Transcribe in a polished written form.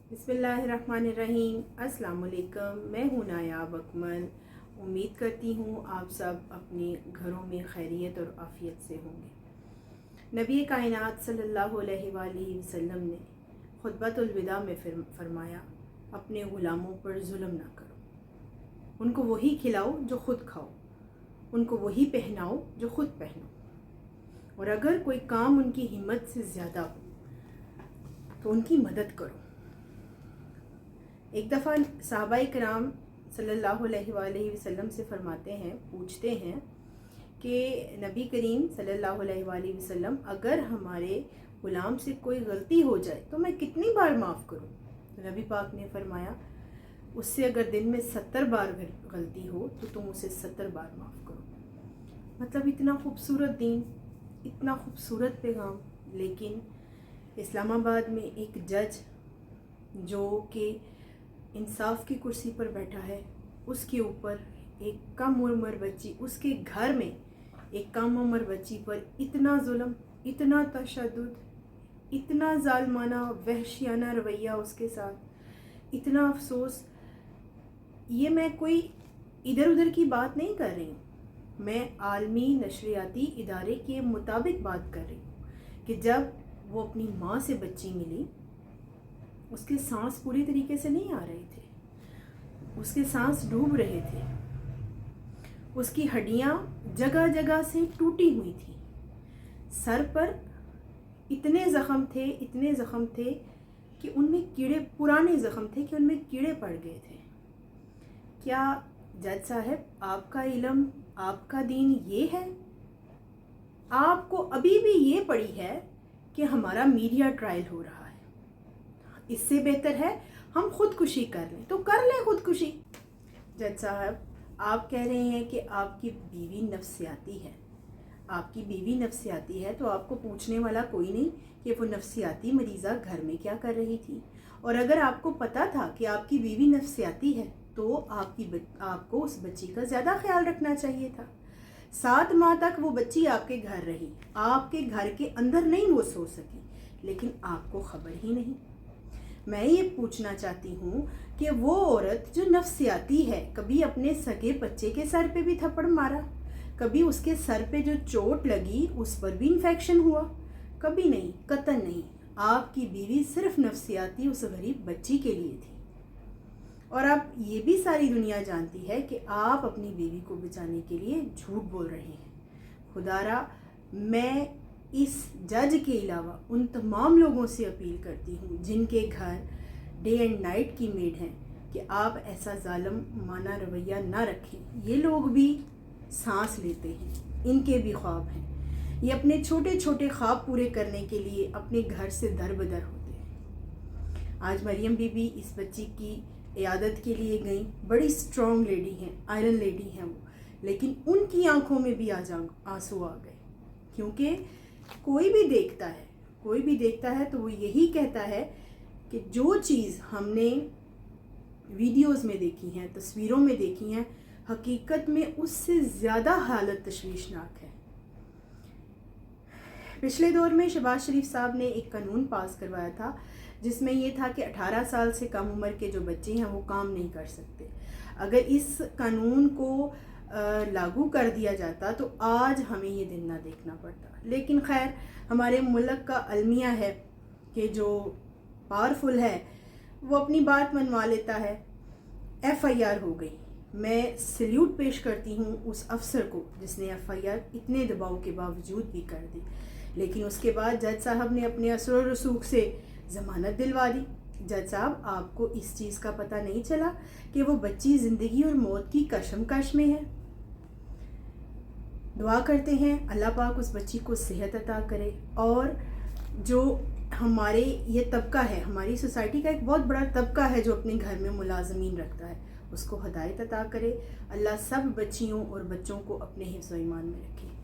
बिस्मिल्लाहिर्रहमानिर्रहीम। अस्सलाम वालेकुम। मैं हूँ नायाब अकमल। उम्मीद करती हूँ आप सब अपने घरों में खैरियत और आफ़ियत से होंगे। नबी कायनात सल्लल्लाहु अलैहि वसल्लम ने खुतबतुल विदा में फरमाया, अपने ग़ुलामों पर जुल्म ना करो। उनको वही खिलाओ जो ख़ुद खाओ, उनको वही पहनाओ जो ख़ुद पहनो, और अगर कोई काम उनकी हिम्मत से ज़्यादा हो तो उनकी मदद करो। एक दफ़ा सहाबाए किराम सल्लल्लाहु अलैहि वसल्लम से पूछते हैं कि नबी करीम सल्लल्लाहु अलैहि वसल्लम, अगर हमारे ग़ुलाम से कोई गलती हो जाए तो मैं कितनी बार माफ़ करूं? तो नबी पाक ने फरमाया, उससे अगर दिन में 70 बार गलती हो तो तुम उसे 70 बार माफ़ करो। मतलब इतना खूबसूरत दीन, इतना खूबसूरत पैगाम। लेकिन इस्लामाबाद में एक जज जो कि इंसाफ की कुर्सी पर बैठा है, उसके ऊपर एक कम उम्र बच्ची, उसके घर में एक कम उम्र बच्ची पर इतना जुल्म, इतना तशद्दुद, इतना जालमाना वहशियाना रवैया उसके साथ, इतना अफसोस। ये मैं कोई इधर उधर की बात नहीं कर रही हूँ, मैं आलमी नशरियाती इदारे के मुताबिक बात कर रही हूँ कि जब वो अपनी माँ से बच्ची मिली, उसके सांस पूरी तरीके से नहीं आ रहे थे, उसके सांस डूब रहे थे, उसकी हड्डियाँ जगह जगह से टूटी हुई थी, सर पर इतने ज़ख़म थे कि उनमें कीड़े, पुराने ज़ख़म थे कि उनमें कीड़े पड़ गए थे। क्या जज साहब, आपका इल्म, आपका दीन ये है? आपको अभी भी ये पड़ी है कि हमारा मीडिया ट्रायल हो रहा है। इससे बेहतर है हम खुदकुशी कर लें तो कर लें खुदकुशी। जज साहब, आप कह रहे हैं कि आपकी बीवी नफ्सियाती है। आपकी बीवी नफ्सियाती है तो आपको पूछने वाला कोई नहीं कि वो नफ्सियाती मरीज़ा घर में क्या कर रही थी। और अगर आपको पता था कि आपकी बीवी नफ्सियाती है तो आपको उस बच्ची का ज़्यादा ख्याल रखना चाहिए था। 7 माह तक वो बच्ची आपके घर रही, आपके घर के अंदर नहीं वो सो सकी, लेकिन आपको खबर ही नहीं। मैं ये पूछना चाहती हूँ कि वो औरत जो नफ्सियाती है, कभी अपने सगे बच्चे के सर पे भी थप्पड़ मारा? कभी उसके सर पे जो चोट लगी उस पर भी इन्फेक्शन हुआ? कभी नहीं, कतई नहीं। आपकी बीवी सिर्फ नफ्सियाती उस गरीब बच्ची के लिए थी। और अब ये भी सारी दुनिया जानती है कि आप अपनी बीवी को बचाने के लिए झूठ बोल रहे हैं। खुदारा, मैं इस जज के अलावा उन तमाम लोगों से अपील करती हूँ जिनके घर डे एंड नाइट की मेड हैं कि आप ऐसा जालिम माना रवैया ना रखें। ये लोग भी सांस लेते हैं, इनके भी ख्वाब हैं। ये अपने छोटे छोटे ख्वाब पूरे करने के लिए अपने घर से दर बदर होते हैं। आज मरियम बीबी इस बच्ची की इयादत के लिए गई, बड़ी स्ट्रॉन्ग लेडी हैं, आयरन लेडी हैं वो, लेकिन उनकी आंखों में भी आज आंसू आ गए। क्योंकि कोई भी देखता है तो वो यही कहता है कि जो चीज़ हमने वीडियोस में देखी हैं, तस्वीरों में देखी हैं, हकीकत में उससे ज़्यादा हालत तशवीशनाक है। पिछले दौर में शहबाज शरीफ साहब ने एक कानून पास करवाया था जिसमें ये था कि 18 साल से कम उम्र के जो बच्चे हैं वो काम नहीं कर सकते। अगर इस कानून को लागू कर दिया जाता तो आज हमें ये दिन ना देखना पड़ता। लेकिन खैर, हमारे मुल्क का अलमिया है कि जो पावरफुल है वो अपनी बात मनवा लेता है। FIR हो गई। मैं सल्यूट पेश करती हूँ उस अफसर को जिसने FIR इतने दबाव के बावजूद भी कर दी। लेकिन उसके बाद जज साहब ने अपने असर और रसूख से ज़मानत दिलवा दी। जज साहब, आपको इस चीज़ का पता नहीं चला कि वो बच्ची ज़िंदगी और मौत की कशमकश में है? दुआ करते हैं अल्लाह पाक उस बच्ची को सेहत अता करे, और जो हमारे ये तबका है, हमारी सोसाइटी का एक बहुत बड़ा तबका है जो अपने घर में मुलाजमीन रखता है, उसको हिदायत अता करे। अल्लाह सब बच्चियों और बच्चों को अपने हिफ्ज़ व ईमान में रखे।